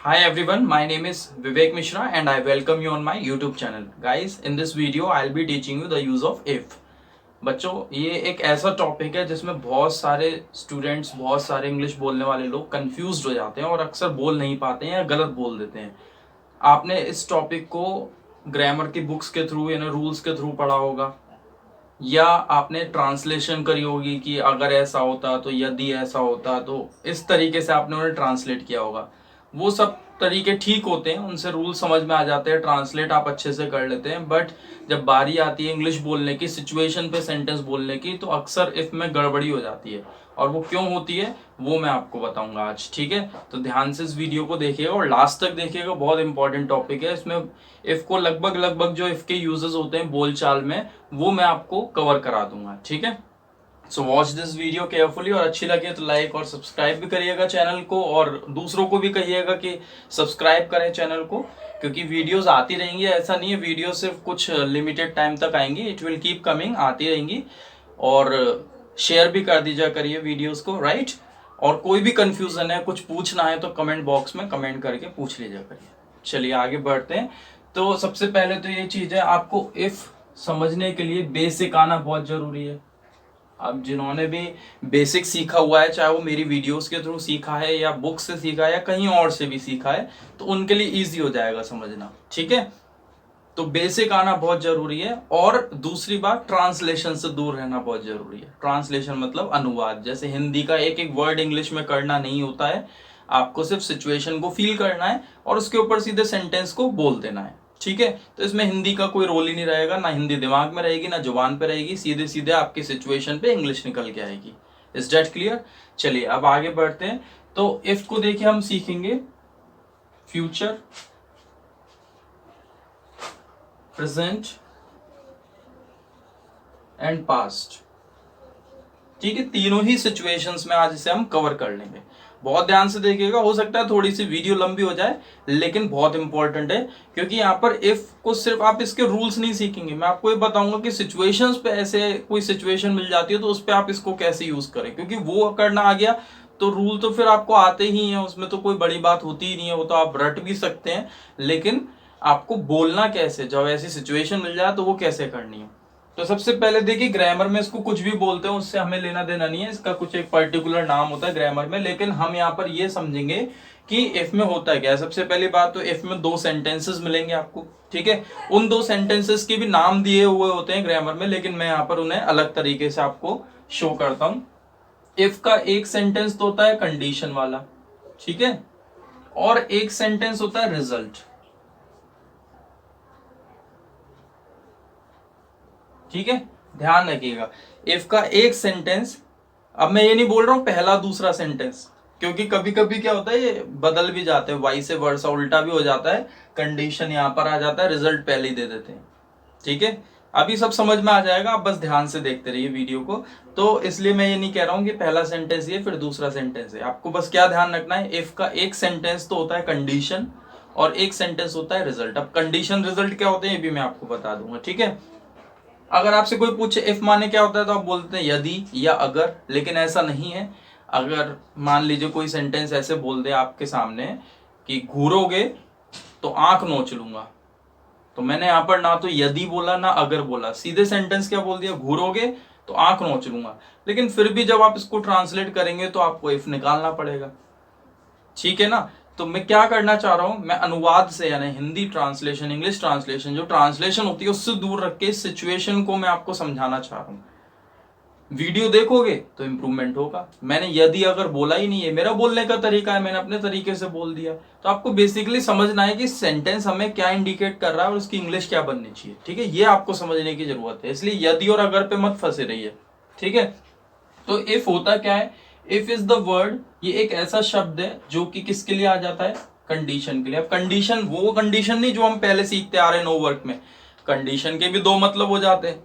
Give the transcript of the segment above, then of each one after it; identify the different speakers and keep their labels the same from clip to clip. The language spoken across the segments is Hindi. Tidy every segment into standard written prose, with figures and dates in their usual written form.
Speaker 1: Hi everyone, my name is Vivek Mishra and I welcome you on my YouTube channel. Guys, in this video I'll be teaching you the use of if. बच्चों, ये एक ऐसा टॉपिक है जिसमें बहुत सारे स्टूडेंट्स, बहुत सारे इंग्लिश बोलने वाले लोग कंफ्यूज्ड हो जाते हैं और अक्सर बोल नहीं पाते हैं या गलत बोल देते हैं। आपने इस टॉपिक को ग्रामर की बुक्स के थ्रू यानी रूल्स के थ्रू पढ़ा होगा या आपने ट्रांसलेशन करी होगी कि अगर ऐसा होता तो, यदि ऐसा होता तो, इस तरीके से आपने उन्हें ट्रांसलेट किया होगा। वो सब तरीके ठीक होते हैं, उनसे रूल समझ में आ जाते हैं, ट्रांसलेट आप अच्छे से कर लेते हैं। बट जब बारी आती है इंग्लिश बोलने की, सिचुएशन पे सेंटेंस बोलने की, तो अक्सर इफ में गड़बड़ी हो जाती है। और वो क्यों होती है वो मैं आपको बताऊंगा आज, ठीक है। तो ध्यान से इस वीडियो को देखिएगा और लास्ट तक देखिएगा, बहुत इंपॉर्टेंट टॉपिक है। इसमें इफ को लगभग जो इफ के यूजेस होते हैं बोलचाल में, वो मैं आपको कवर करा दूंगा, ठीक है। So watch this video carefully और अच्छी लगे तो लाइक और सब्सक्राइब भी करिएगा चैनल को, और दूसरों को भी कहिएगा कि सब्सक्राइब करें चैनल को, क्योंकि वीडियोस आती रहेंगी। ऐसा नहीं है वीडियो सिर्फ कुछ लिमिटेड टाइम तक आएंगी, इट विल कीप कमिंग, आती रहेंगी। और शेयर भी कर दीजिए करिए वीडियोस को, राइट। और कोई भी कंफ्यूजन है, कुछ पूछना है तो कमेंट बॉक्स में कमेंट करके पूछ लीजिए करिए। चलिए आगे बढ़ते हैं। तो सबसे पहले तो ये चीज है, आपको इफ समझने के लिए बेसिक आना बहुत जरूरी है। अब जिन्होंने भी बेसिक सीखा हुआ है, चाहे वो मेरी वीडियोस के थ्रू सीखा है या बुक से सीखा है या कहीं और से भी सीखा है, तो उनके लिए इजी हो जाएगा समझना, ठीक है। तो बेसिक आना बहुत जरूरी है। और दूसरी बात, ट्रांसलेशन से दूर रहना बहुत जरूरी है। ट्रांसलेशन मतलब अनुवाद। जैसे हिंदी का एक एक वर्ड इंग्लिश में करना नहीं होता है, आपको सिर्फ सिचुएशन को फील करना है और उसके ऊपर सीधे सेंटेंस को बोल देना है, ठीक है। तो इसमें हिंदी का कोई रोल ही नहीं रहेगा, ना हिंदी दिमाग में रहेगी ना जुबान पे रहेगी, सीधे सीधे आपकी सिचुएशन पे इंग्लिश निकल के आएगी। Is that clear? चलिए अब आगे बढ़ते हैं। तो इफ को देखिए हम सीखेंगे फ्यूचर, प्रेजेंट एंड पास्ट, ठीक है। तीनों ही सिचुएशंस में आज इसे हम कवर कर लेंगे। बहुत ध्यान से देखिएगा, हो सकता है थोड़ी सी वीडियो लंबी हो जाए लेकिन बहुत इंपॉर्टेंट है, क्योंकि यहाँ पर इफ को सिर्फ आप इसके रूल्स नहीं सीखेंगे, मैं आपको ये बताऊंगा कि सिचुएशंस पे ऐसे कोई सिचुएशन मिल जाती है तो उस पर आप इसको कैसे यूज करें, क्योंकि वो करना आ गया तो रूल तो फिर आपको आते ही हैं, उसमें तो कोई बड़ी बात होती ही नहीं है, वो तो आप रट भी सकते हैं। लेकिन आपको बोलना कैसे, जब ऐसी सिचुएशन मिल जाए तो वो कैसे करनी है। तो सबसे पहले देखिए, ग्रामर में इसको कुछ भी बोलते हैं, उससे हमें लेना देना नहीं है, इसका कुछ एक पर्टिकुलर नाम होता है ग्रामर में। लेकिन हम यहाँ पर ये समझेंगे कि इफ में होता है क्या। सबसे पहली बात तो इफ में दो सेंटेंसेस मिलेंगे आपको, ठीक है। उन दो सेंटेंसेस के भी नाम दिए हुए होते हैं ग्रामर में, लेकिन मैं यहाँ पर उन्हें अलग तरीके से आपको शो करता हूं। इफ का एक सेंटेंस तो होता है कंडीशन वाला, ठीक है, और एक सेंटेंस होता है रिजल्ट, ठीक है। ध्यान रखिएगा, इफ का एक सेंटेंस, अब मैं ये नहीं बोल रहा हूं पहला दूसरा सेंटेंस, क्योंकि कभी कभी क्या होता है ये बदल भी जाते हैं, वाइस वर्सा, उल्टा भी हो जाता है। कंडीशन यहां पर आ जाता है, रिजल्ट पहले ही दे देते हैं, ठीक है। अभी सब समझ में आ जाएगा, आप बस ध्यान से देखते रहिए वीडियो को। तो इसलिए मैं ये नहीं कह रहा हूं कि पहला सेंटेंस ये फिर दूसरा सेंटेंस है। आपको बस क्या ध्यान रखना है, इफ का एक सेंटेंस तो होता है कंडीशन और एक सेंटेंस होता है रिजल्ट। अब कंडीशन रिजल्ट क्या होते हैं ये भी मैं आपको बता दूंगा, ठीक है। अगर आपसे कोई पूछे इफ माने क्या होता है तो आप बोलते हैं यदि या अगर, लेकिन ऐसा नहीं है। अगर मान लीजिए कोई सेंटेंस ऐसे बोल दे आपके सामने कि घूरोगे तो आंख नोच लूंगा, तो मैंने यहां पर ना तो यदि बोला ना अगर बोला, सीधे सेंटेंस क्या बोल दिया, घूरोगे तो आंख नोच लूंगा। लेकिन फिर भी जब आप इसको ट्रांसलेट करेंगे तो आपको इफ निकालना पड़ेगा, ठीक है ना। तो मैं क्या करना चाह रहा हूं, मैं अनुवाद से यानी हिंदी ट्रांसलेशन, इंग्लिश ट्रांसलेशन, जो ट्रांसलेशन होती है उससे दूर रख के सिचुएशन को मैं आपको समझाना चाह रहा हूं। वीडियो देखोगे तो इंप्रूवमेंट होगा। मैंने यदि अगर बोला ही नहीं है, मेरा बोलने का तरीका है, मैंने अपने तरीके से बोल दिया। तो आपको बेसिकली समझना है कि सेंटेंस हमें क्या इंडिकेट कर रहा है और उसकी इंग्लिश क्या बननी चाहिए, ठीक है। ये आपको समझने की जरूरत है, इसलिए यदि और अगर पे मत फंसे रहिए, ठीक है। तो इफ होता क्या है, इफ इज द वर्ड, ये एक ऐसा शब्द है जो कि किसके लिए आ जाता है, कंडीशन के लिए। अब कंडीशन वो कंडीशन नहीं जो हम पहले सीखते आ रहे हैं नो वर्क में, कंडीशन के भी दो मतलब हो जाते हैं।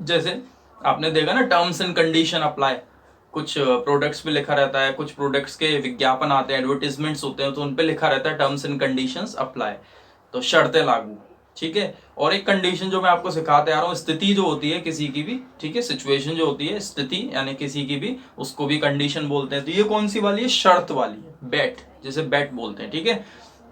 Speaker 1: जैसे आपने देखा ना, टर्म्स एंड कंडीशन अप्लाई, कुछ प्रोडक्ट्स पे लिखा रहता है, कुछ प्रोडक्ट्स के विज्ञापन आते हैं, एडवर्टीजमेंट्स होते हैं, तो उन पे लिखा रहता है टर्म्स एंड कंडीशंस अप्लाई, तो शर्तें लागू, ठीक है। और एक कंडीशन जो मैं आपको सिखाते आ रहा हूँ, स्थिति जो होती है किसी की भी, ठीक है, सिचुएशन जो होती है, स्थिति यानी किसी की भी, उसको भी कंडीशन बोलते हैं। तो ये कौन सी वाली है, शर्त वाली है, बेट, जिसे बेट बोलते हैं, ठीक है।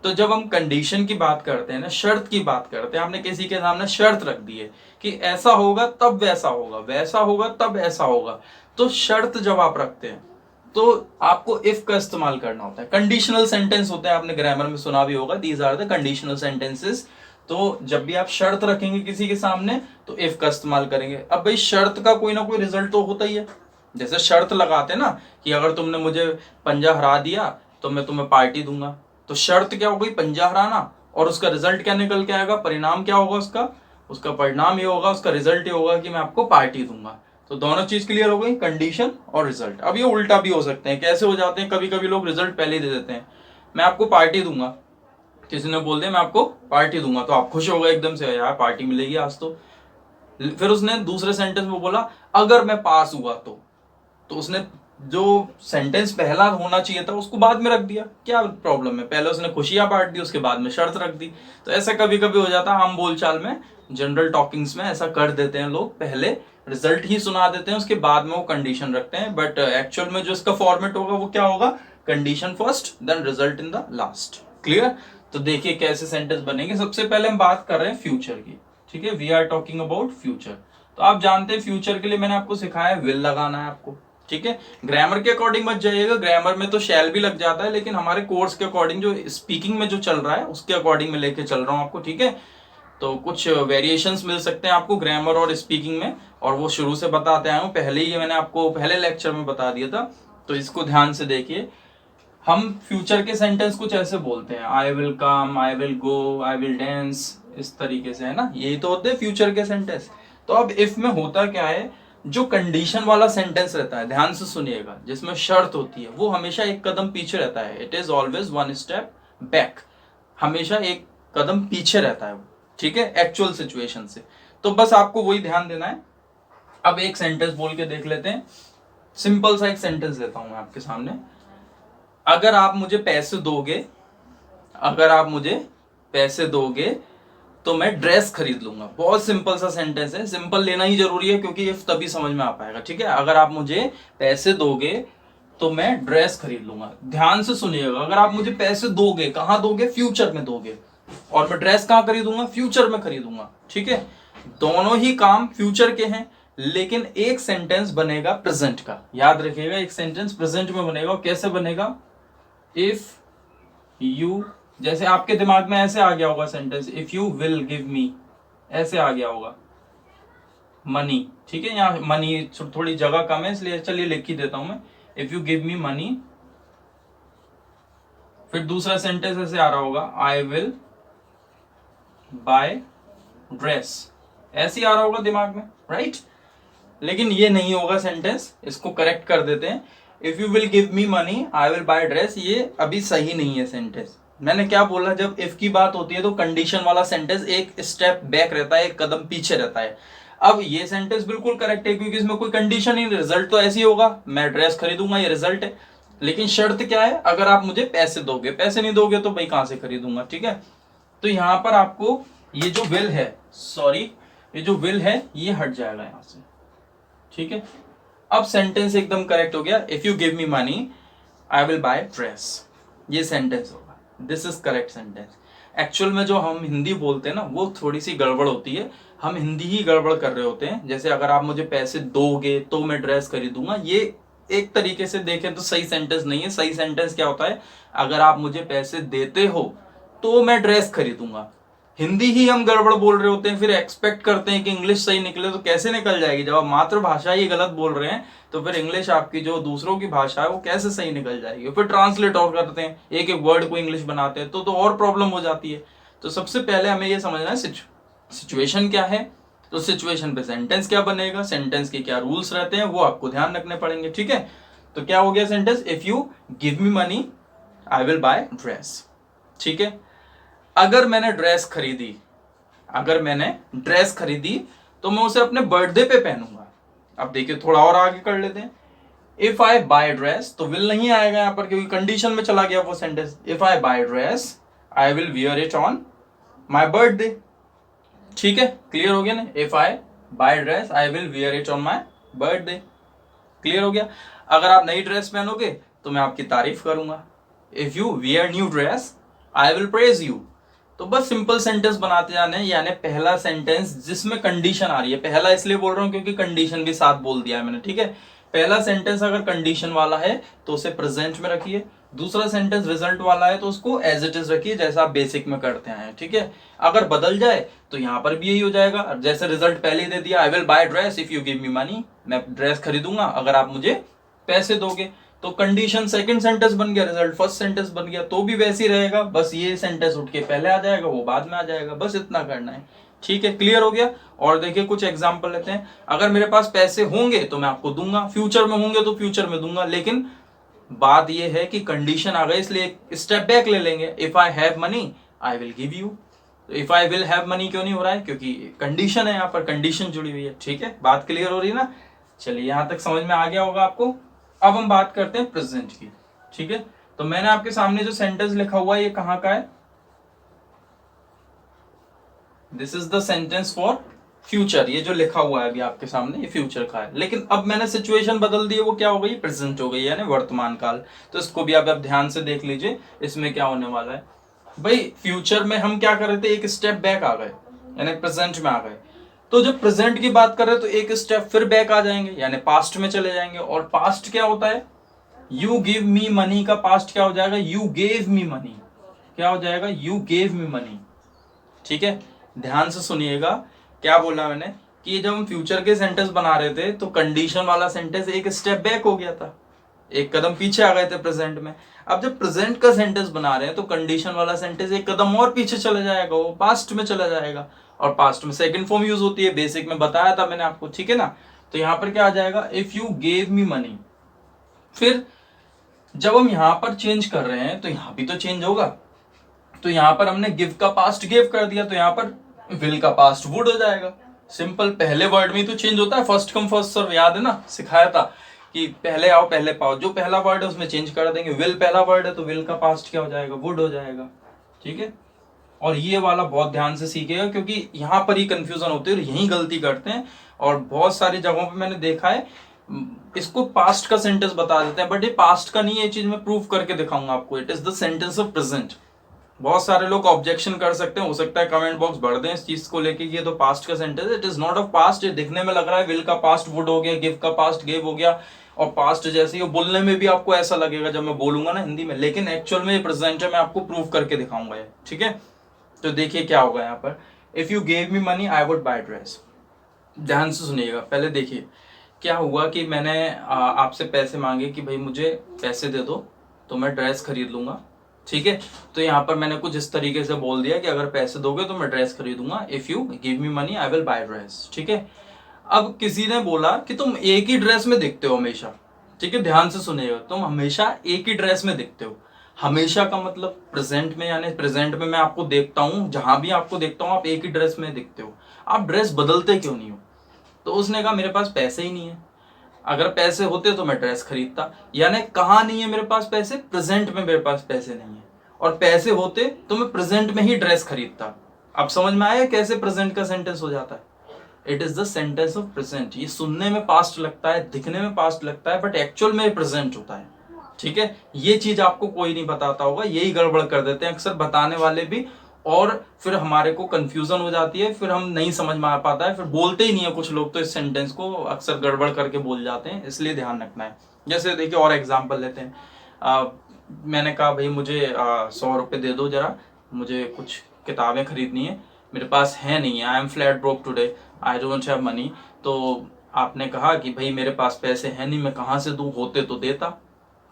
Speaker 1: तो जब हम कंडीशन की बात करते हैं ना, शर्त की बात करते हैं, आपने किसी के सामने शर्त रख दी है कि ऐसा होगा तब वैसा होगा, वैसा होगा तब ऐसा होगा, तो शर्त जब आप रखते हैं तो आपको इफ का इस्तेमाल करना होता है। कंडीशनल सेंटेंस होते हैं, आपने ग्रामर में सुना भी होगा, these are the conditional sentences. तो जब भी आप शर्त रखेंगे किसी के सामने तो इफ का इस्तेमाल करेंगे। अब भाई शर्त का कोई ना कोई रिजल्ट तो होता ही है। जैसे शर्त लगाते हैं ना कि अगर तुमने मुझे पंजा हरा दिया तो मैं तुम्हें पार्टी दूंगा, तो शर्त क्या हो गई, पंजा हराना, और उसका रिजल्ट क्या निकल के आएगा, परिणाम क्या होगा उसका, उसका परिणाम ये होगा, उसका रिजल्ट ये होगा कि मैं आपको पार्टी दूंगा। तो दोनों चीज क्लियर हो गई, कंडीशन और रिजल्ट। अब ये उल्टा भी हो सकते हैं, कैसे हो जाते हैं, कभी कभी लोग रिजल्ट पहले ही दे देते हैं, मैं आपको पार्टी दूंगा, किसी ने बोल दिया मैं आपको पार्टी दूंगा, तो आप खुश हो गए एकदम से, यार पार्टी मिलेगी आज तो। फिर उसने दूसरे सेंटेंस में बोला अगर मैं पास हुआ तो उसने जो सेंटेंस पहला होना चाहिए था उसको बाद में रख दिया। क्या प्रॉब्लम है, पहले उसने खुशियां बांट दी, उसके बाद में शर्त रख दी। तो ऐसा कभी कभी हो जाता है, हम बोलचाल में, जनरल टॉकिंग्स में ऐसा कर देते हैं लोग, पहले रिजल्ट ही सुना देते हैं, उसके बाद में वो कंडीशन रखते हैं। बट एक्चुअल में जो इसका फॉर्मेट होगा वो क्या होगा, condition first then result in the last. Clear. तो देखिए कैसे सेंटेंस बनेंगे। सबसे पहले हम बात कर रहे हैं फ्यूचर की, ठीक है, we are talking about future. तो आप जानते हैं फ्यूचर के लिए मैंने आपको सिखाया है विल लगाना है आपको, ठीक है। ग्रामर के अकॉर्डिंग मत जाइएगा, ग्रामर में तो शैल भी लग जाता है, लेकिन हमारे कोर्स के अकॉर्डिंग जो स्पीकिंग में जो चल रहा है उसके अकॉर्डिंग में लेके चल रहा हूं आपको, ठीक है। तो कुछ वेरिएशंस मिल सकते हैं आपको ग्रामर और स्पीकिंग में, और वो शुरू से बताते आया हूँ, पहले ही मैंने आपको पहले लेक्चर में बता दिया था। तो इसको ध्यान से देखिए। हम फ्यूचर के सेंटेंस कुछ ऐसे बोलते हैं, I will come, I will go, I will dance, इस तरीके से, है ना, यही तो होते हैं फ्यूचर के सेंटेंस। तो अब इफ में होता क्या है, जो कंडीशन वाला सेंटेंस रहता है, ध्यान से सुनिएगा, जिसमें शर्त होती है, वो हमेशा एक कदम पीछे रहता है, it is always one step back, हमेशा एक कदम पीछे रहता है वो, ठीक है, एक्चुअल सिचुएशन से। तो बस आपको वही ध्यान देना है। अब एक सेंटेंस बोल के देख लेते हैं, सिंपल सा एक सेंटेंस देता हूं मैं आपके सामने। अगर आप मुझे पैसे दोगे, अगर आप मुझे पैसे दोगे तो मैं ड्रेस खरीद लूंगा। बहुत सिंपल सा सेंटेंस है, सिंपल लेना ही जरूरी है क्योंकि इफ तभी समझ में आ पाएगा, ठीक है। अगर आप मुझे पैसे दोगे तो मैं ड्रेस खरीद लूंगा। ध्यान से सुनिएगा, अगर आप मुझे पैसे दोगे, कहां दोगे, फ्यूचर में दोगे, और मैं ड्रेस कहां खरीदूंगा, फ्यूचर में खरीदूंगा, ठीक है। दोनों ही काम फ्यूचर के हैं, लेकिन एक सेंटेंस बनेगा प्रेजेंट का, याद रखिएगा, एक सेंटेंस प्रेजेंट में बनेगा। कैसे बनेगा, इफ यू, जैसे आपके दिमाग में ऐसे आ गया होगा sentence, if you will give me, ऐसे आ गया होगा, मनी, ठीक है। यहाँ मनी थोड़ी जगह कम है इसलिए चलिए लिख ही देता हूं मैं, if you give me money. फिर दूसरा सेंटेंस ऐसे आ रहा होगा, आई विल बाय ड्रेस, ऐसे आ रहा होगा दिमाग में, राइट। लेकिन ये नहीं होगा सेंटेंस, इसको करेक्ट कर देते हैं। If you will give me money I will buy dress, ये अभी सही नहीं है सेंटेंस। मैंने क्या बोला, जब इफ की बात होती है तो कंडीशन वाला सेंटेंस एक स्टेप बैक रहता है, एक कदम पीछे रहता है। अब ये सेंटेंस बिल्कुल करेक्ट है क्योंकि इसमें कोई कंडीशन ही, रिजल्ट तो ऐसे ही होगा, मैं ड्रेस खरीदूंगा, ये रिजल्ट है। लेकिन शर्त क्या है, अगर आप मुझे पैसे दोगे, पैसे नहीं दोगे तो भाई कहां से खरीदूंगा, ठीक है। तो यहां पर आपको ये जो विल है, सॉरी, ये जो विल है ये हट जाएगा यहां से, ठीक है। अब सेंटेंस एकदम करेक्ट हो गया, if you give me money I will buy dress, ये सेंटेंस होगा, this is correct sentence. Actual में जो हम हिंदी बोलते हैं ना वो थोड़ी सी गड़बड़ होती है, हम हिंदी ही गड़बड़ कर रहे होते हैं। जैसे अगर आप मुझे पैसे दोगे तो मैं ड्रेस खरीदूंगा, ये एक तरीके से देखें तो सही सेंटेंस नहीं है। सही सेंटेंस क्या होता है, अगर आप मुझे पैसे देते हो तो मैं ड्रेस खरीदूंगा। हिंदी ही हम गड़बड़ बोल रहे होते हैं, फिर एक्सपेक्ट करते हैं कि इंग्लिश सही निकले, तो कैसे निकल जाएगी। जब आप मातृभाषा ही गलत बोल रहे हैं तो फिर इंग्लिश आपकी जो दूसरों की भाषा है वो कैसे सही निकल जाएगी। फिर ट्रांसलेट और करते हैं, एक एक वर्ड को इंग्लिश बनाते हैं, तो और प्रॉब्लम हो जाती है। तो सबसे पहले हमें ये समझना है सिचुएशन क्या है, तो सिचुएशन पे सेंटेंस क्या बनेगा, सेंटेंस के क्या रूल्स रहते हैं वो आपको ध्यान रखने पड़ेंगे, ठीक है। तो क्या हो गया sentence, if you give me money I will buy dress, ठीक है। अगर मैंने ड्रेस खरीदी, अगर मैंने ड्रेस खरीदी तो मैं उसे अपने बर्थडे पे पहनूंगा। अब देखिए थोड़ा और आगे कर लेते हैं, इफ आई बाय ड्रेस, तो विल नहीं आएगा यहां पर क्योंकि कंडीशन में चला गया वो sentence. If I buy dress I will wear it on my birthday, ठीक है, क्लियर हो गया ना। If I buy dress I will wear it on my birthday, clear हो गया। अगर आप नई ड्रेस पहनोगे तो मैं आपकी तारीफ करूंगा, if you wear new dress I will praise you. तो बस सिंपल सेंटेंस बनाते जाने हैं, यानी पहला सेंटेंस जिसमें कंडीशन आ रही है, पहला इसलिए बोल रहा हूं क्योंकि कंडीशन भी साथ बोल दिया है मैंने, ठीक है। पहला सेंटेंस अगर कंडीशन वाला है तो उसे प्रेजेंट में रखिए, दूसरा सेंटेंस रिजल्ट वाला है तो उसको एज इट इज रखिए जैसा आप बेसिक में करते हैं, ठीक है। अगर बदल जाए तो यहां पर भी यही हो जाएगा, जैसे रिजल्ट पहले ही दे दिया, आई will buy dress if you give me money, मैं ड्रेस खरीदूंगा अगर आप मुझे पैसे दोगे। तो कंडीशन सेकंड सेंटेंस बन गया, रिजल्ट फर्स्ट सेंटेंस बन गया, तो भी वैसे ही रहेगा, बस ये सेंटेंस उठ के पहले आ जाएगा, वो बाद में आ जाएगा, बस इतना करना है, ठीक है। क्लियर हो गया। और देखिए कुछ एग्जांपल लेते हैं। अगर मेरे पास पैसे होंगे तो मैं आपको दूंगा, फ्यूचर में होंगे तो फ्यूचर में दूंगा, लेकिन बात यह है कि कंडीशन आ गई, इसलिए स्टेप बैक ले लेंगे। If I have money I will give you. If I will have money क्यों नहीं हो रहा है, क्योंकि कंडीशन है, यहाँ पर कंडीशन जुड़ी हुई है, ठीक है। बात क्लियर हो रही है ना। चलिए यहां तक समझ में आ गया होगा आपको। अब हम बात करते हैं प्रेजेंट की, ठीक है। तो मैंने आपके सामने जो सेंटेंस लिखा हुआ है ये कहां का है, this is the sentence for future. ये जो लिखा हुआ है अभी आपके सामने ये फ्यूचर का है, लेकिन अब मैंने सिचुएशन बदल दी है, वो क्या हो गई, प्रेजेंट हो गई, यानी वर्तमान काल। तो इसको भी आप ध्यान से देख लीजिए, इसमें क्या होने वाला है। भाई फ्यूचर में हम क्या कर रहे थे, एक स्टेप बैक आ गए, यानी प्रेजेंट में आ गए। तो जब प्रेजेंट की बात कर रहे हैं तो एक स्टेप फिर बैक आ जाएंगे, यानी पास्ट में चले जाएंगे। और पास्ट क्या होता है, यू गिव मी मनी का पास्ट क्या हो जाएगा, यू गेव मी मनी। क्या हो जाएगा, यू गेव मी मनी, ठीक है। ध्यान से सुनिएगा क्या बोला मैंने, कि जब हम फ्यूचर के सेंटेंस बना रहे थे तो कंडीशन वाला सेंटेंस एक स्टेप बैक हो गया था, एक कदम पीछे आ गए थे प्रेजेंट में। अब जब प्रेजेंट का सेंटेंस बना रहे हैं तो कंडीशन वाला सेंटेंस एक कदम और पीछे चला जाएगा, वो पास्ट में चला जाएगा। और पास्ट में सेकंड फॉर्म यूज होती है, बेसिक में बताया था मैंने आपको, ठीक है ना। तो यहां पर क्या आ जाएगा, if you gave me money. फिर जब हम यहां पर चेंज कर रहे हैं तो यहां भी तो चेंज होगा। तो यहां पर हमने गिव का पास्ट गिव कर दिया, तो यहां पर विल का पास्ट वुड हो जाएगा। सिंपल, पहले वर्ड में तो चेंज होता है, फर्स्ट कम फर्स्ट सर्व, याद है ना, सिखाया था कि पहले आओ पहले पाओ, जो पहला वर्ड है उसमें चेंज कर देंगे। विल पहला वर्ड है तो विल का पास्ट क्या हो जाएगा, वुड हो जाएगा, ठीक है। और ये वाला बहुत ध्यान से सीखेगा, क्योंकि यहां पर ही कंफ्यूजन होती है और यही गलती करते हैं। और बहुत सारी जगहों पे मैंने देखा है इसको पास्ट का सेंटेंस बता देते हैं, बट ये पास्ट का नहीं है, ये चीज मैं प्रूव करके दिखाऊंगा आपको। It is the sentence of present. बहुत सारे लोग ऑब्जेक्शन कर सकते हैं, हो सकता है कमेंट बॉक्स भर दें इस चीज को लेके, ये तो पास्ट का sentence, it is not of past. ये दिखने में लग रहा है विल का पास्ट वुड हो गया, गिव का पास्ट गिव हो गया, और पास्ट जैसे ही बोलने में भी आपको ऐसा लगेगा जब मैं बोलूंगा ना हिंदी में, लेकिन एक्चुअल में ये प्रेजेंट है, मैं आपको प्रूव करके दिखाऊंगा ये, ठीक है। तो देखिए क्या होगा यहाँ पर, if you gave me money I would buy dress. ध्यान से सुनिएगा, पहले देखिए क्या हुआ कि मैंने आपसे पैसे मांगे कि भाई मुझे पैसे दे दो तो मैं ड्रेस खरीद लूंगा, ठीक है। तो यहाँ पर मैंने कुछ इस तरीके से बोल दिया कि अगर पैसे दोगे तो मैं ड्रेस खरीदूंगा, if you give me money I will buy dress, ठीक है। अब किसी ने बोला कि तुम एक ही ड्रेस में दिखते हो हमेशा, ठीक है। ध्यान से सुनिएगा, तुम हमेशा एक ही ड्रेस में दिखते हो। हमेशा का मतलब प्रेजेंट में, यानी प्रेजेंट में मैं आपको देखता हूं, जहां भी आपको देखता हूं आप एक ही ड्रेस में दिखते हो, आप ड्रेस बदलते क्यों नहीं हो। तो उसने कहा मेरे पास पैसे ही नहीं है, अगर पैसे होते तो मैं ड्रेस खरीदता। यानी कहाँ नहीं है मेरे पास पैसे, प्रेजेंट में मेरे पास पैसे नहीं है, और पैसे होते तो मैं प्रेजेंट में ही ड्रेस खरीदता। अब समझ में आया कैसे प्रेजेंट का सेंटेंस हो जाता है। It is the sentence of present. ये सुनने में पास्ट लगता है, दिखने में पास्ट लगता है, बट एक्चुअल में प्रेजेंट होता है, ठीक है। ये चीज आपको कोई नहीं बताता होगा, यही गड़बड़ कर देते हैं अक्सर बताने वाले भी, और फिर हमारे को कंफ्यूजन हो जाती है, फिर हम नहीं समझ में आ पाता है, फिर बोलते ही नहीं है कुछ लोग, तो इस सेंटेंस को अक्सर गड़बड़ करके बोल जाते हैं, इसलिए ध्यान रखना है। जैसे देखिए और एग्जांपल लेते हैं। मैंने कहा भाई मुझे 100 रुपये दे दो जरा, मुझे कुछ किताबें खरीदनी है, मेरे पास है नहीं है, I am flat broke today, I don't have money. तो आपने कहा कि भाई मेरे पास पैसे है नहीं, मैं कहाँ से दूं, होते तो देता।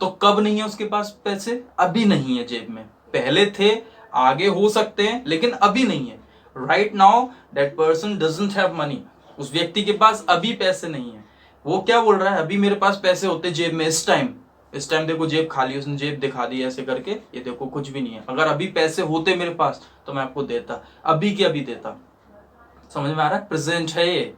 Speaker 1: तो कब नहीं है उसके पास पैसे, अभी नहीं है जेब में, पहले थे, आगे हो सकते हैं, लेकिन अभी नहीं है। Right now that person doesn't have money, उस व्यक्ति के पास अभी पैसे नहीं है। वो क्या बोल रहा है, अभी मेरे पास पैसे होते जेब में, इस टाइम देखो जेब खाली, उसने जेब दिखा दी ऐसे करके, ये देखो कुछ भी नहीं है, अगर अभी पैसे होते मेरे पास तो मैं आपको देता, अभी के अभी देता। समझ में आ रहा है, प्रेजेंट है ये।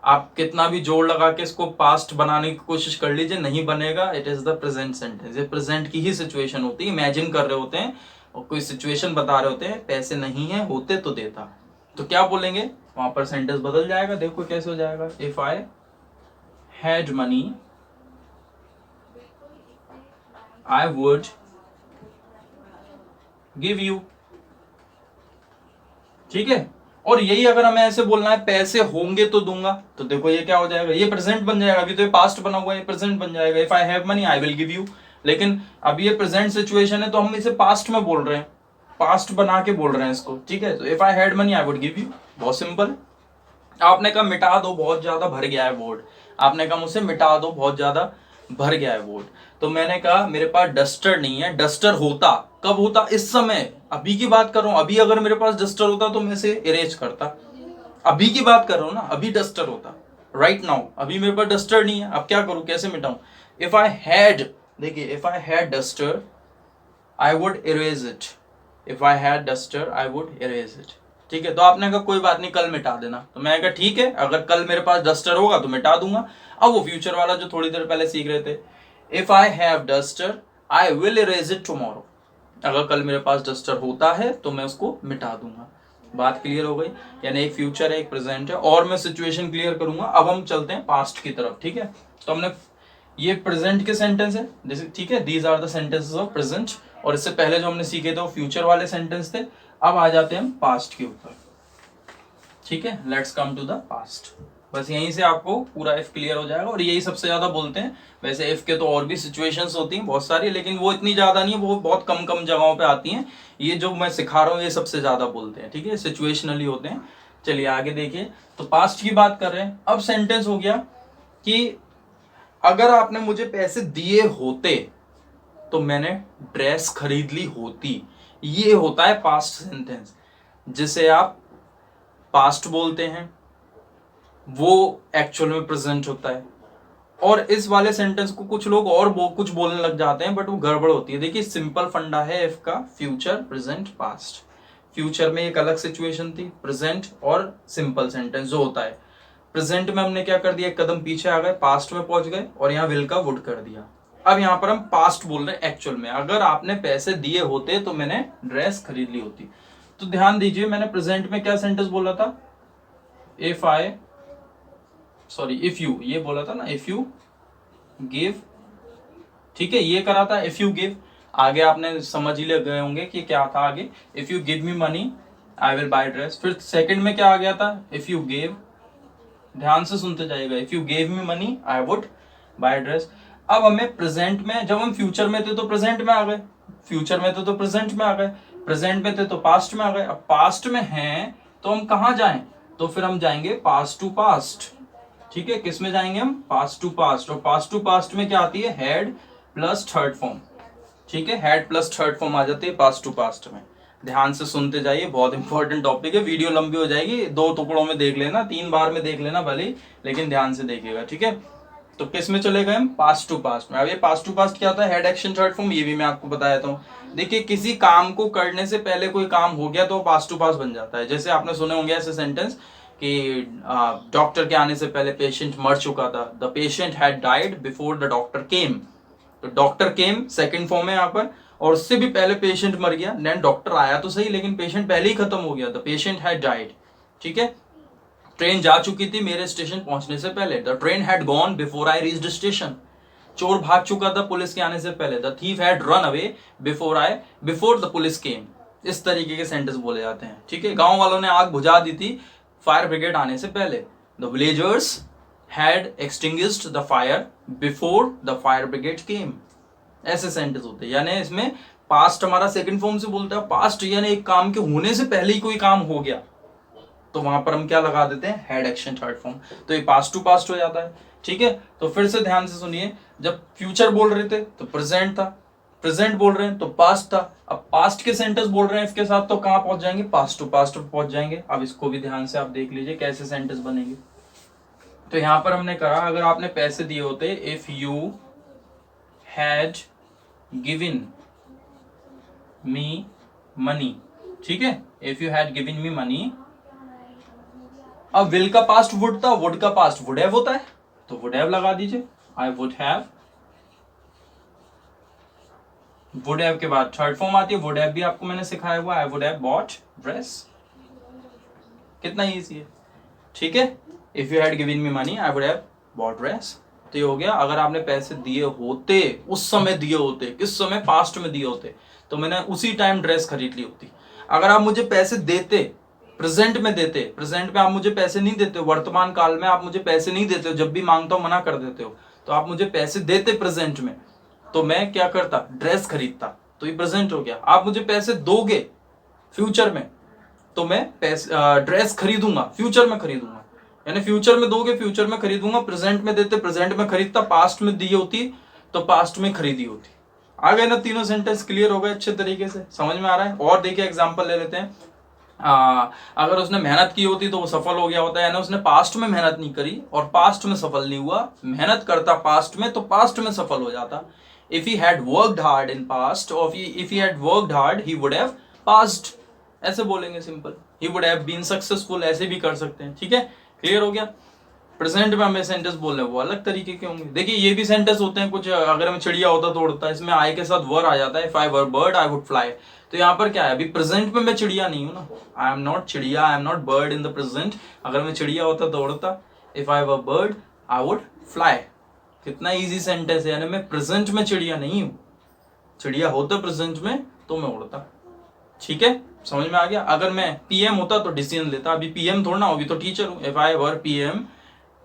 Speaker 1: आप कितना भी जोर लगा के इसको पास्ट बनाने की कोशिश कर लीजिए, नहीं बनेगा। It is the present sentence, ये प्रेजेंट की ही सिचुएशन होती है, इमेजिन कर रहे होते हैं और कोई सिचुएशन बता रहे होते हैं, पैसे नहीं है, होते तो देता। तो क्या बोलेंगे, वहां पर सेंटेंस बदल जाएगा, देखो कैसे हो जाएगा, if I had money I would give you, ठीक है। और यही अगर हमें ऐसे बोलना है पैसे होंगे तो दूंगा, तो देखो ये क्या हो जाएगा, ये प्रेजेंट बन जाएगा, अभी तो ये पास्ट बना हुआ है, ये प्रेजेंट बन जाएगा, if I have money I will give you. लेकिन अभी ये प्रेजेंट सिचुएशन है तो हम इसे पास्ट में बोल रहे हैं, पास्ट बना के बोल रहे हैं इसको, ठीक है। तो if I had money I would give you, बहुत सिंपल है। आपने कहा मिटा दो, बहुत ज्यादा भर गया है बोर्ड, आपने कहा मुझसे मिटा दो, बहुत ज्यादा भर गया है बोर्ड। तो मैंने कहा मेरे पास डस्टर नहीं है, डस्टर होता, कब होता, इस समय, अभी की बात कर रहा हूं, अभी अगर मेरे पास डस्टर होता तो मैं इसे इरेज करता, अभी की बात कर रहा हूं ना, अभी डस्टर होता, राइट नाउ, अभी मेरे पास डस्टर नहीं है, अब क्या करूं, कैसे मिटाऊं। इफ आई हैड, देखिए if I had duster I would erase it, if I had duster I would erase it, ठीक है। तो आपने कहा कोई बात नहीं कल मिटा देना, तो मैं कहा ठीक है, अगर कल मेरे पास डस्टर होगा तो मिटा दूंगा। अब वो फ्यूचर वाला जो थोड़ी देर पहले सीख रहे थे, if I have duster I will erase it tomorrow, अगर कल मेरे पास डस्टर होता है तो मैं उसको मिटा दूंगा। बात क्लियर हो गई, यानी एक फ्यूचर है एक प्रेजेंट है, और मैं सिचुएशन क्लियर करूंगा। अब हम चलते हैं पास्ट की तरफ, ठीक है। तो हमने ये प्रेजेंट के सेंटेंस है जैसे, ठीक है, these are the sentences of present, और इससे पहले जो हमने सीखे थे वो फ्यूचर वाले सेंटेंस थे। अब आ जाते हैं हम पास्ट के ऊपर, ठीक है। Let's come to the past, बस यहीं से आपको पूरा इफ क्लियर हो जाएगा, और यही सबसे ज्यादा बोलते हैं। वैसे इफ के तो और भी सिचुएशंस होती हैं बहुत सारी, लेकिन वो इतनी ज्यादा नहीं है, वो बहुत कम कम जगहों पे आती हैं। ये जो मैं सिखा रहा हूँ ये सबसे ज्यादा बोलते हैं, ठीक है, सिचुएशनली होते हैं। चलिए आगे देखिए, तो पास्ट की बात कर रहे हैं। अब सेंटेंस हो गया कि अगर आपने मुझे पैसे दिए होते तो मैंने ड्रेस खरीद ली होती, ये होता है पास्ट सेंटेंस, जिसे आप पास्ट बोलते हैं, वो एक्चुअल में प्रेजेंट होता है। और इस वाले सेंटेंस को कुछ लोग और कुछ बोलने लग जाते हैं, बट वो गड़बड़ होती है। देखिए सिंपल फंडा है इफ का, फ्यूचर प्रेजेंट पास्ट। फ्यूचर में एक अलग सिचुएशन थी, प्रेजेंट और सिंपल सेंटेंस जो होता है। प्रेजेंट में हमने क्या कर दिया, एक कदम पीछे आ गए, पास्ट में पहुंच गए, और यहाँ विल का वुड कर दिया। अब यहाँ पर हम पास्ट बोल रहे हैं एक्चुअल में, अगर आपने पैसे दिए होते तो मैंने ड्रेस खरीद ली होती। तो ध्यान दीजिए, मैंने प्रेजेंट में क्या सेंटेंस बोला था, इफ यू, ये बोला था ना, इफ यू गिव, ठीक है, ये करा था इफ यू गिव। आगे आपने समझ ही ले गए होंगे कि क्या था आगे, if you give me money I will buy dress. फिर सेकंड में क्या आ गया था, इफ यू गिव, ध्यान से सुनते जाइएगा, if you give me money I would buy dress. अब हमें प्रेजेंट में, जब हम फ्यूचर में थे तो प्रेजेंट में आ गए, फ्यूचर में थे तो प्रेजेंट में आ गए, प्रेजेंट में थे तो पास्ट में आ गए। अब पास्ट में हैं तो हम कहाँ जाएं, तो फिर हम जाएंगे पास्ट टू पास्ट, ठीक है। किस में जाएंगे हम, पास्ट टू पास्ट, और पास्ट टू पास्ट में क्या आती है, हैड प्लस थर्ड फॉर्म, ठीक है, हैड प्लस थर्ड फॉर्म आ जाती है पास्ट टू पास्ट में। ध्यान से सुनते जाइए, बहुत इंपॉर्टेंट टॉपिक है, वीडियो लंबी हो जाएगी, 2 टुकड़ों में देख लेना, 3 बार में देख लेना भले, लेकिन ध्यान से देखिएगा, ठीक है। तो किस में चले गए हम, पास्ट टू पास्ट में। अब ये पास्ट टू पास्ट क्या होता है, हेड एक्शन थर्ड फॉर्म, ये भी मैं आपको बता देता हूँ। देखिए किसी काम को करने से पहले कोई काम हो गया तो पास्ट टू पास्ट बन जाता है। जैसे आपने सुने होंगे ऐसे सेंटेंस कि डॉक्टर के आने से पहले पेशेंट मर चुका था, the patient had died before the doctor केम। तो डॉक्टर केम सेकंड फॉर्म है यहाँ पर, और उससे भी पहले पेशेंट मर गया, देन डॉक्टर आया तो सही, लेकिन पेशेंट पहले ही खत्म हो गया, द पेशेंट हैड डाइड, ठीक है। ट्रेन जा चुकी थी मेरे स्टेशन पहुंचने से पहले, the train had gone before I reached station. चोर भाग चुका था पुलिस के आने से पहले, the thief had run away before the police केम। इस तरीके के सेंटेंस बोले जाते हैं, ठीक है। गांव वालों ने आग बुझा दी थी फायर ब्रिगेड आने से पहले, the villagers had extinguished the fire before the fire brigade came. ऐसे सेंटेंस होते हैं, यानी इसमें पास्ट हमारा सेकंड फॉर्म से बोलता है, पास्ट यानी एक काम के होने से पहले ही कोई काम हो गया, तो वहां पर हम क्या लगा देते हैं, हेड एक्शन थर्ड फॉर्म, तो ये पास्ट टू पास्ट हो जाता है, ठीक है। तो फिर से ध्यान से सुनिए, जब फ्यूचर बोल रहे थे तो प्रेजेंट था, प्रेजेंट बोल रहे हैं तो पास्ट था, अब पास्ट के सेंटेंस बोल रहे हैं इसके साथ तो कहां पहुंच जाएंगे, पास्ट टू पास्ट पहुंच जाएंगे। अब इसको भी ध्यान से आप देख लीजिए कैसे सेंटेंस बनेंगे। तो यहां पर हमने कहा अगर आपने पैसे दिए होते, if you had given me money, ठीक है, if you had given me money. अब विल का पास्ट वुड था, वुड का पास्ट वुड हैव होता है, तो वुड हैव लगा दीजिए, I would have. Would have के बाद थर्ड फॉर्म आती है, वुड हैव भी आपको मैंने सिखाया हुआ, I would have bought dress. कितना इजी है, ठीक है। If you had given me money I would have bought dress. तो ये हो गया, अगर आपने पैसे दिए होते, उस समय दिए होते, किस समय, पास्ट में दिए होते, तो मैंने उसी टाइम ड्रेस खरीद ली होती। अगर आप मुझे पैसे देते, प्रेजेंट में देते, प्रेजेंट में आप मुझे पैसे नहीं देते हो, वर्तमान काल में आप मुझे पैसे नहीं देते हो, जब भी मांगता हूं मना कर देते हो, तो आप मुझे पैसे देते प्रेजेंट में, तो मैं क्या करता, ड्रेस खरीदता। तो ये प्रेजेंट हो गया। आप मुझे पैसे दोगे फ्यूचर में, तो मैं ड्रेस खरीदूंगा, फ्यूचर में खरीदूंगा। यानी फ्यूचर में दोगे, फ्यूचर में खरीदूंगा, प्रेजेंट में देते, प्रेजेंट में खरीदता, पास्ट में दी होती तो पास्ट में खरीदी होती। आ गए ना तीनों सेंटेंस, क्लियर हो गए अच्छे तरीके से, समझ में आ रहा है। और देखिए एग्जांपल ले लेते हैं। अगर उसने मेहनत की होती तो वो सफल हो गया होता, यानी उसने पास्ट में मेहनत नहीं करी और पास्ट में सफल नहीं हुआ। मेहनत करता पास्ट में तो पास्ट में सफल हो जाता। If he had worked hard in past, और if he had worked hard he would have passed, ऐसे बोलेंगे simple. He would have been successful, ऐसे भी कर सकते हैं। ठीक है, क्लियर हो गया। प्रेजेंट में हमें सेंटेंस बोल रहे हैं वो अलग तरीके के होंगे। देखिए ये भी सेंटेंस होते हैं कुछ, अगर मैं चिड़िया होता तो उड़ता, इसमें आई के साथ वर आ जाता है। If I were bird I would fly. तो यहाँ पर क्या है, अभी प्रेजेंट में मैं चिड़िया नहीं हूं ना, आई एम नॉट चिड़िया, I am not bird in the present. अगर मैं चिड़िया होता तो उड़ता। If I were bird I would fly. कितना इजी सेंटेंस है, यानी मैं प्रेजेंट में चिड़िया नहीं हूं, चिड़िया होता प्रेजेंट में तो मैं उड़ता। ठीक है, समझ में आ गया। अगर मैं पीएम होता तो डिसीजन लेता, अभी पीएम थोड़ा ना, अभी तो टीचर हूं। If I were PM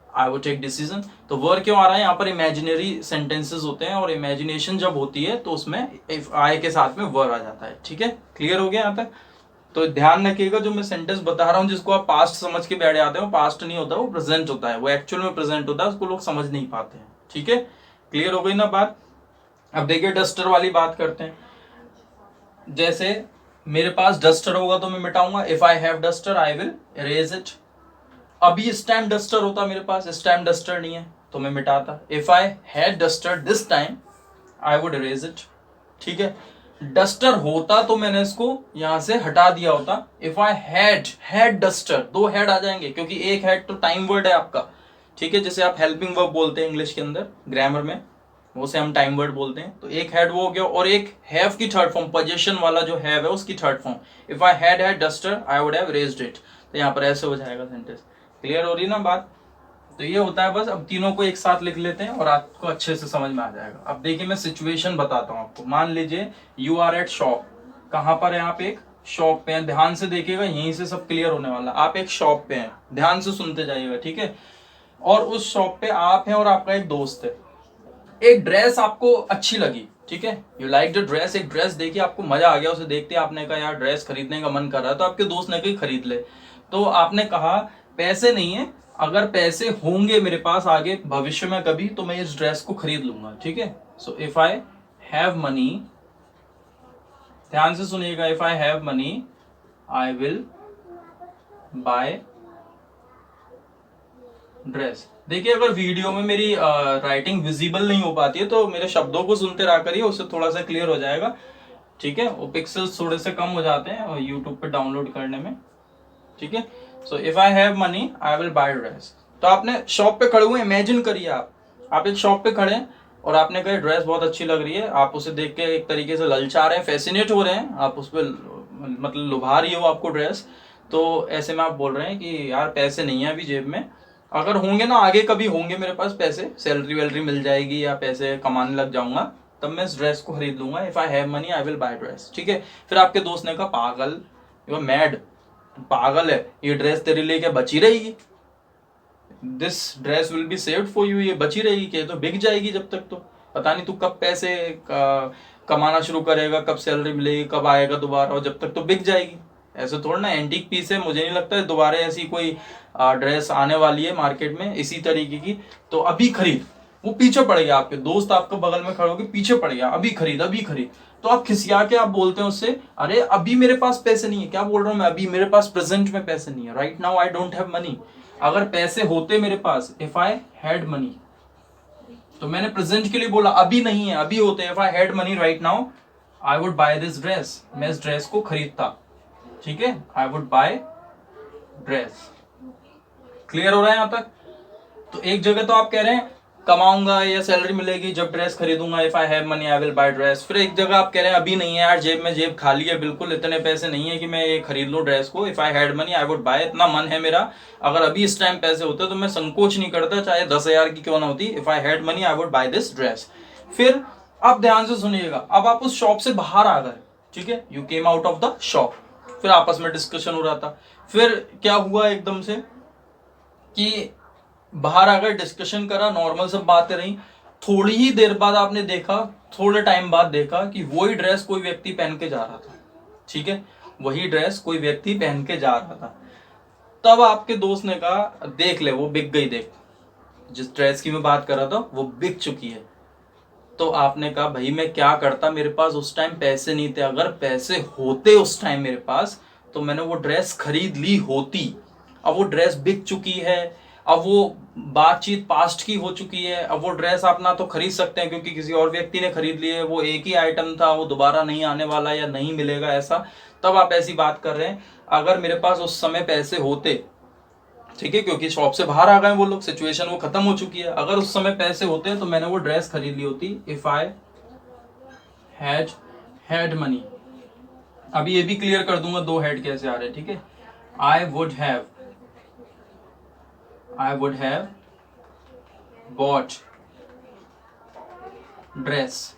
Speaker 1: I would take decision. तो वर क्यों आ रहा है यहाँ पर, इमेजिनरी सेंटेंसेस होते हैं, और इमेजिनेशन जब होती है तो उसमें इफ आई के साथ में वर आ जाता है। ठीक है, क्लियर हो गया यहाँ तक। तो ध्यान रखिएगा, जो मैं सेंटेंस बता रहा हूँ जिसको आप पास्ट समझ के बैठ जाते हो, पास्ट नहीं होता, वो प्रेजेंट होता है, वो एक्चुअल में प्रेजेंट होता है, उसको लोग समझ नहीं पाते हैं। ठीक है, क्लियर हो गई ना बात। अब देखिए डस्टर वाली बात करते हैं। जैसे मेरे पास डस्टर होगा तो मैं मिटाऊंगा, if I have duster I will erase it. अभी इस टाइम डस्टर होता मेरे पास, इस टाइम डस्टर नहीं है तो मैं मिटाता। If I had duster this time I would erase it. ठीक है, डस्टर होता तो मैंने इसको यहां से हटा दिया होता। इफ आई हैड डस्टर, दो हेड आ जाएंगे क्योंकि एक हेड तो टाइम वर्ड है आपका। ठीक है, जैसे आप हेल्पिंग वर्ब बोलते हैं इंग्लिश के अंदर ग्रामर में, वो से हम टाइम वर्ड बोलते हैं। तो एक हेड वो हो गया, और एक हैव की थर्ड फॉर्म, पोजीशन वाला जो हैव है उसकी third form. If I had duster I would have raised it. तो यहाँ पर ऐसे हो जाएगा सेंटेंस। क्लियर हो रही ना बात। तो ये होता है बस। अब तीनों को एक साथ लिख लेते हैं और आपको अच्छे से समझ में आ जाएगा। अब देखिए मैं सिचुएशन बताता हूँ आपको। मान लीजिए यू आर एट शॉप। कहाँ पर है आप, एक शॉप पे हैं। ध्यान से देखिएगा, यहीं से सब क्लियर होने वाला। आप एक शॉप पे हैं, ध्यान से सुनते जाइएगा। ठीक है, और उस शॉप पे आप हैं और आपका एक दोस्त है। एक ड्रेस आपको अच्छी लगी, ठीक है, यू लाइक द ड्रेस। एक ड्रेस देखी, आपको मजा आ गया उसे देखते, आपने कहा यार ड्रेस खरीदने का मन कर रहा है, तो आपके दोस्त ने कही खरीद ले। तो आपने कहा पैसे नहीं है, अगर पैसे होंगे मेरे पास आगे भविष्य में कभी तो मैं इस ड्रेस को खरीद लूंगा। ठीक है, so if I have money, ध्यान से सुनिएगा, if I have money I will buy dress. देखिए अगर वीडियो में मेरी राइटिंग विजिबल नहीं हो पाती है तो मेरे शब्दों को सुनते रहा करिए, उससे थोड़ा सा क्लियर हो जाएगा। ठीक है, वो पिक्सल्स थोड़े से कम हो जाते हैं और यूट्यूब पे डाउनलोड करने में। ठीक है, so if I have money I will buy dress. तो आपने शॉप पे खड़े हुए, इमेजिन करिए आप एक शॉप पे खड़े हैं और आपने कहा ड्रेस बहुत अच्छी लग रही है, आप उसे देख के एक तरीके से ललचा रहे हैं, फैसिनेट हो रहे हैं, आप उस पर मतलब लुभा रही हो आपको ड्रेस। तो ऐसे में आप बोल रहे हैं कि यार पैसे नहीं है अभी जेब में, अगर होंगे ना आगे कभी होंगे मेरे पास पैसे, सैलरी वैलरी मिल जाएगी या पैसे कमाने लग जाऊंगा, तब मैं इस ड्रेस को खरीद लूंगा। If I have money I will buy dress. ठीक है, फिर आपके दोस्त ने कहा पागल, यू आर मैड, पागल है, ये ड्रेस तेरे लिए क्या बची रहेगी, this dress will be saved for you, ये बची रहेगी क्या, तो बिक जाएगी जब तक, तो पता नहीं तू कब पैसे कमाना शुरू करेगा, कब सैलरी मिलेगी, कब आएगा दोबारा, और जब तक तो बिक जाएगी। ऐसे थोड़ा ना, एंटीक पीस है, मुझे नहीं लगता है दोबारा ऐसी कोई ड्रेस आने वाली है मार्केट में इसी तरीके की, तो अभी खरीद। वो पीछे पड़ गया, आपके दोस्त आपको बगल में खड़े होकर पीछे पड़ गया, अभी खरीद अभी खरीद। तो आप खिसिया के आप बोलते हैं उससे, अरे अभी मेरे पास पैसे नहीं है। क्या बोल रहा हूं मैं, अभी मेरे पास प्रेजेंट में पैसे नहीं है, right now I don't have money. अगर पैसे होते मेरे पास, इफ आई हैड मनी, तो मैंने प्रेजेंट के लिए बोला, अभी नहीं है, अभी होते। If I had money right now I would by this dress, मैं इस ड्रेस को खरीदता। ठीक है, I would buy dress. Clear हो रहा है यहां तक। तो एक जगह तो आप कह रहे हैं कमाऊंगा या सैलरी मिलेगी जब ड्रेस खरीदूंगा, if I have money I will buy dress. फिर एक जगह आप कह रहे हैं अभी नहीं है यार, जेब में जेब खाली है, बिल्कुल इतने पैसे नहीं है कि मैं ये खरीद लूं ड्रेस को, if I had money I would buy, इतना मन है मेरा, अगर अभी इस टाइम पैसे होते तो मैं संकोच नहीं करता, चाहे 10,000 की क्यों ना होती, if I had money I would by this dress. फिर आप ध्यान से सुनिएगा, अब आप उस शॉप से बाहर आ गए, ठीक है, you came out of the shop. फिर आपस में डिस्कशन हो रहा था। फिर क्या हुआ एकदम से कि बाहर आ गए, डिस्कशन करा, नॉर्मल सब बातें रही। थोड़ी ही देर बाद आपने देखा, थोड़े टाइम बाद देखा कि वही ड्रेस कोई व्यक्ति पहन के जा रहा था। ठीक है, वही ड्रेस कोई व्यक्ति पहन के जा रहा था। तब आपके दोस्त ने कहा देख ले, वो बिक गई, देख जिस ड्रेस की मैं बात कर रहा था वो बिक चुकी है। तो आपने कहा भाई मैं क्या करता, मेरे पास उस टाइम पैसे नहीं थे, अगर पैसे होते उस टाइम मेरे पास तो मैंने वो ड्रेस खरीद ली होती। अब वो ड्रेस बिक चुकी है, अब वो बातचीत पास्ट की हो चुकी है। अब वो ड्रेस आप ना तो खरीद सकते हैं क्योंकि किसी और व्यक्ति ने खरीद ली है, वो एक ही आइटम था, वो दोबारा नहीं आने वाला या नहीं मिलेगा ऐसा। तब आप ऐसी बात कर रहे हैं। अगर मेरे पास उस समय पैसे होते, ठीक है, क्योंकि शॉप से बाहर आ गए वो लोग, सिचुएशन वो खत्म हो चुकी है, अगर उस समय पैसे होते तो मैंने वो ड्रेस खरीद ली होती। If I had money. अभी ये भी क्लियर कर दूंगा दो हेड कैसे आ रहे हैं। ठीक है, I would have bought dress.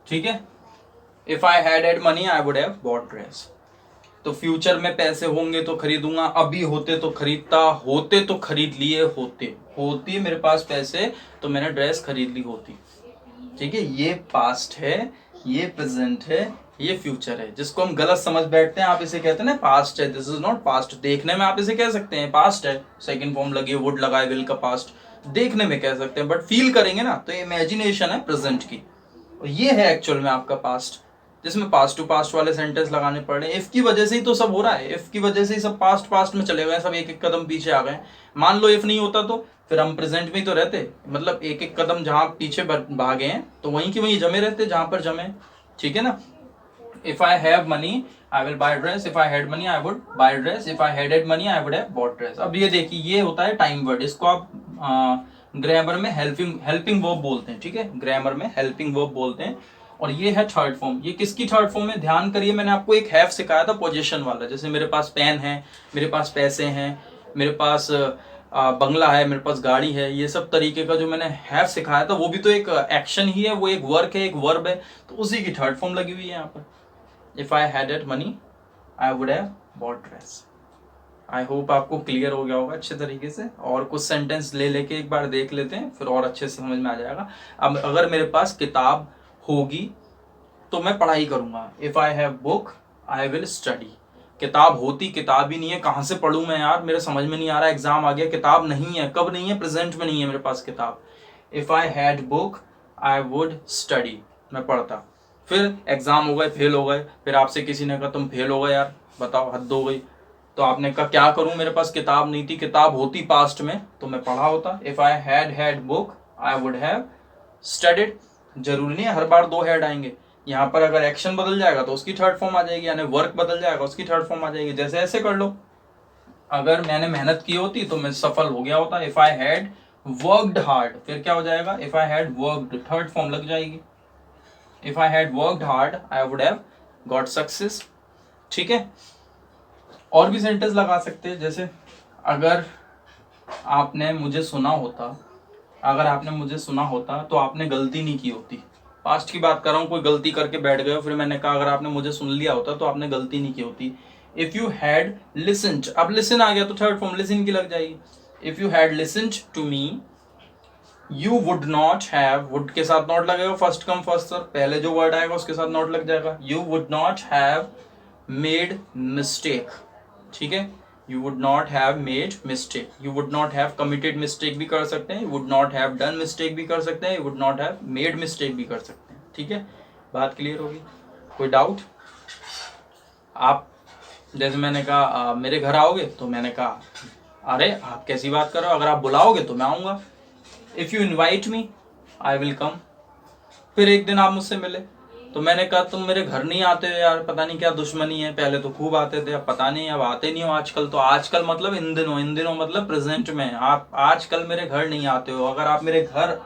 Speaker 1: ठीक है, if I had money I would have bought dress. तो फ्यूचर में पैसे होंगे तो खरीदूंगा, अभी होते तो खरीदता, होते तो खरीद लिए होती मेरे पास पैसे तो मैंने ड्रेस खरीद ली होती। ठीक है, ये पास्ट है, ये प्रेजेंट है, ये फ्यूचर है। जिसको हम गलत समझ बैठते हैं, आप इसे कहते हैं ना पास्ट है, दिस इज नॉट पास्ट। देखने में आप इसे कह सकते हैं पास्ट है, सेकंड फॉर्म लगी वुड लगाए विल का पास्ट, देखने में कह सकते हैं, बट फील करेंगे ना तो इमेजिनेशन है प्रेजेंट की। और ये है एक्चुअल में आपका पास्ट, जिसमें पास्ट टू पास्ट वाले सेंटेंस लगाने पड़ रहे हैं। इफ की वजह से ही तो सब हो रहा है, इफ की वजह से ही सब पास्ट में चले गए, सब एक एक कदम पीछे आ गए। मान लो इफ नहीं होता तो फिर हम प्रेजेंट में ही तो रहते, मतलब एक एक कदम जहां पीछे भागे हैं तो वहीं की वहीं जमे रहते जहां पर जमे। ठीक है ना, if I have money I will buy dress, if I had money I would buy dress, if I headed money I would have bought dress. अब ये देखिए, ये होता है टाइम वर्ड, इसको आप ग्रामर में हेल्पिंग वर्ब बोलते हैं। ठीक है, ग्रामर में हेल्पिंग वर्ब बोलते हैं। और ये है थर्ड फॉर्म। ये किसकी थर्ड फॉर्म है, ध्यान करिए, मैंने आपको एक हैव सिखाया था पोजीशन वाला, जैसे मेरे पास पेन है, मेरे पास पैसे हैं, मेरे पास बंगला है, मेरे पास गाड़ी है, ये सब तरीके का जो मैंने हैव सिखाया था वो भी तो एक एक्शन ही है, वो एक वर्क है, एक वर्ब है, तो उसी की थर्ड फॉर्म लगी हुई है यहाँ पर। If I had money I would have bought dress. I hope आपको क्लियर हो गया होगा अच्छे तरीके से। और कुछ सेंटेंस ले लेके एक बार देख लेते हैं, फिर और अच्छे से समझ में आ जाएगा। अब अगर मेरे पास किताब होगी तो मैं पढ़ाई करूंगा। If I have book I will study. किताब होती, किताब ही नहीं है, कहाँ से पढ़ूं मैं यार, मेरे समझ में नहीं आ रहा, एग्जाम आ गया, किताब नहीं है, कब नहीं है, प्रेजेंट में नहीं है मेरे पास किताब। If I had book I would study, मैं पढ़ता। फिर एग्जाम हो गए, फेल हो गए, फिर आपसे किसी ने कहा तुम फेल हो गए यार, बताओ हद हो गई, तो आपने कहा क्या करूं, मेरे पास किताब नहीं थी, किताब होती पास्ट में तो मैं पढ़ा होता। If I had book I would have studied. जरूरी नहीं है हर बार दो हेड आएंगे, यहाँ पर अगर एक्शन बदल जाएगा तो उसकी थर्ड फॉर्म आ जाएगी, यानी वर्क बदल जाएगा उसकी थर्ड फॉर्म आ जाएगी। जैसे ऐसे कर लो, अगर मैंने मेहनत की होती तो मैं सफल हो गया होता। If I had worked hard, फिर क्या हो जाएगा, if I had worked, third form लग जाएगी। If I had worked hard I would have got success. ठीक है, और भी सेंटेंस लगा सकते हैं, जैसे अगर आपने मुझे सुना होता, अगर आपने मुझे सुना होता तो आपने गलती नहीं की होती। पास्ट की बात कर रहा हूँ, कोई गलती करके बैठ गए, फिर मैंने कहा अगर आपने मुझे सुन लिया होता तो आपने गलती नहीं की होती। इफ यू हैड लिसन्ड, अब लिसन आ गया तो थर्ड फॉर्म लिसन की लग जाएगी। If you had listened to me you would not have, would के साथ नॉट लगेगा, फर्स्ट कम फर्स्ट सर्व, पहले जो वर्ड आएगा उसके साथ नॉट लग जाएगा। You would not have made mistake. ठीक है, you would not have made mistake, you would not have committed mistake भी कर सकते हैं, you would not have done mistake भी कर सकते हैं, you would not have made mistake भी कर सकते हैं। ठीक है, बात क्लियर होगी, कोई डाउट? आप जैसे मैंने कहा मेरे घर आओगे, तो मैंने कहा अरे आप कैसी बात कर रहे हो, अगर आप बुलाओगे तो मैं आऊँगा। If you invite me I will come. फिर एक दिन आप मुझसे मिले तो मैंने कहा तुम मेरे घर नहीं आते हो यार, पता नहीं क्या दुश्मनी है, पहले तो खूब आते थे, अब पता नहीं, अब आते नहीं हो आजकल। तो आजकल मतलब इन दिनों मतलब प्रेजेंट में, आप आजकल मेरे घर नहीं आते हो। अगर आप मेरे घर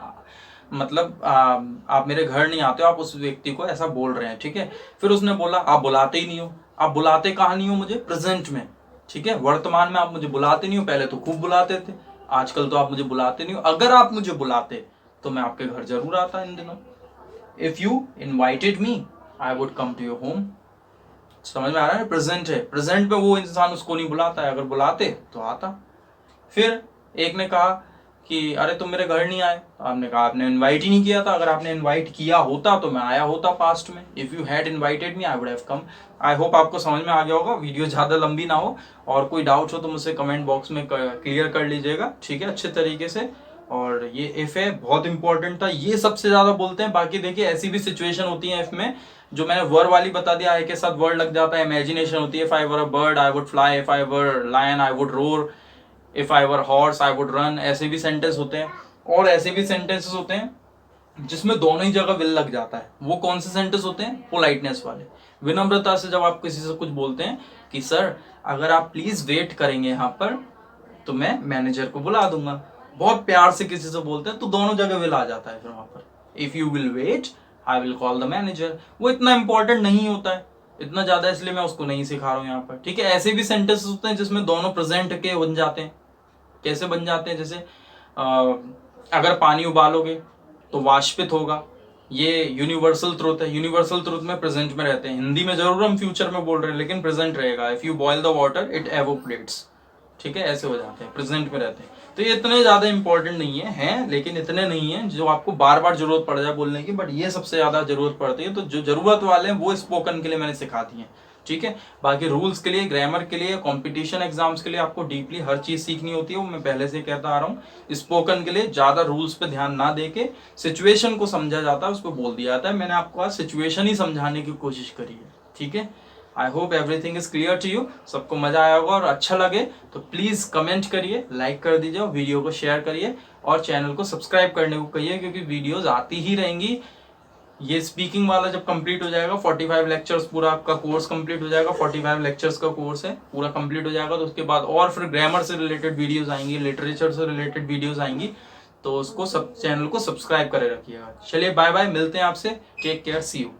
Speaker 1: मतलब आप मेरे घर नहीं आते हो, आप उस व्यक्ति को ऐसा बोल रहे हैं। ठीक है, फिर उसने बोला आप बुलाते ही नहीं हो। आप बुलाते कहाँ नहीं हो मुझे, प्रेजेंट में। ठीक है, वर्तमान में आप मुझे बुलाते नहीं हो, पहले तो खूब बुलाते थे, आजकल तो आप मुझे बुलाते नहीं हो। अगर आप मुझे बुलाते तो मैं आपके घर जरूर आता इन दिनों। If you invited me I would come to your home. समझ में आ रहा है? प्रेजेंट है, प्रेजेंट में वो इंसान उसको नहीं बुलाता है, अगर बुलाते तो आता। फिर एक ने कहा कि अरे तुम मेरे घर नहीं आए। आपने कहा आपने इनवाइट ही नहीं किया था, अगर आपने इनवाइट किया होता तो मैं आया होता पास्ट में। If you had invited me I would have come. I hope आपको समझ में आ गया होगा, वीडियो ज़्यादा लंबी ना हो, और कोई डाउट हो तो मुझसे कमेंट बॉक्स में क्लियर कर लीजिएगा, ठीक है, अच्छे तरीके से। और ये इफ है बहुत इंपॉर्टेंट था, ये सबसे ज़्यादा बोलते हैं। बाकी देखिए ऐसी भी सिचुएशन होती है इफ में, जो मैंने वर्ड वाली बता दिया, आई के साथ वर्ड लग जाता है, इमेजिनेशन होती है। If I were a bird I would fly, if I were lion I would roar, if I were horse I would run. ऐसे भी सेंटेंस होते हैं, और ऐसे भी सेंटेंसेस होते हैं जिसमें दोनों ही जगह विल लग जाता है। वो कौन से सेंटेंस होते हैं? पोलाइटनेस वाले, विनम्रता से जब आप किसी से कुछ बोलते हैं कि सर अगर आप प्लीज वेट करेंगे यहाँ पर तो मैं मैनेजर को बुला दूंगा, बहुत प्यार से किसी से बोलते हैं तो दोनों जगह विल आ जाता है फिर वहां पर। If you will wait I will call the manager. वो इतना इंपॉर्टेंट नहीं होता है इतना ज्यादा, इसलिए मैं उसको नहीं सिखा रहा हूँ यहाँ पर, ठीक है। ऐसे भी सेंटेंसेस होते हैं जिसमें दोनों प्रेजेंट के बन जाते हैं। कैसे बन जाते हैं? जैसे अगर पानी उबालोगे तो वाष्पित होगा, ये यूनिवर्सल ट्रुथ है। यूनिवर्सल ट्रुथ में प्रेजेंट में रहते हैं, हिंदी में जरूर हम फ्यूचर में बोल रहे हैं लेकिन प्रेजेंट रहेगा। If you boil the water it evaporates, ठीक है, ऐसे हो जाते हैं, प्रेजेंट में रहते हैं। तो ये इतने ज्यादा इंपॉर्टेंट नहीं है, हैं लेकिन इतने नहीं है जो आपको बार बार जरूरत पड़ जाए बोलने की, बट ये सबसे ज्यादा जरूरत पड़ती है। तो जो जरूरत वाले हैं वो स्पोकन के लिए मैंने सिखा दी है, ठीक है। बाकी रूल्स के लिए, ग्रामर के लिए, कंपटीशन एग्जाम्स के लिए आपको डीपली हर चीज सीखनी होती है, वो मैं पहले से कहता आ रहा हूँ। स्पोकन के लिए ज्यादा रूल्स पे ध्यान ना देके सिचुएशन को समझा जाता है, उस पर बोल दिया जाता है। मैंने आपको आज सिचुएशन ही समझाने की कोशिश करी है, ठीक है। I hope everything is clear to you. सबको मजा आया होगा, और अच्छा लगे तो प्लीज कमेंट करिए, लाइक कर दीजिए, वीडियो को शेयर करिए, और चैनल को सब्सक्राइब करने को कहिए, क्योंकि वीडियोज आती ही रहेंगी। ये स्पीकिंग वाला जब कंप्लीट हो जाएगा, 45 लेक्चर्स पूरा आपका कोर्स कंप्लीट हो जाएगा, 45 लेक्चर्स का कोर्स है, पूरा कंप्लीट हो जाएगा तो उसके बाद और फिर ग्रामर से रिलेटेड वीडियोस आएंगी, लिटरेचर से रिलेटेड वीडियोस आएंगी। तो उसको सब चैनल को सब्सक्राइब करे रखिएगा। चलिए बाय बाय, मिलते हैं आपसे, टेक केयर, सी यू।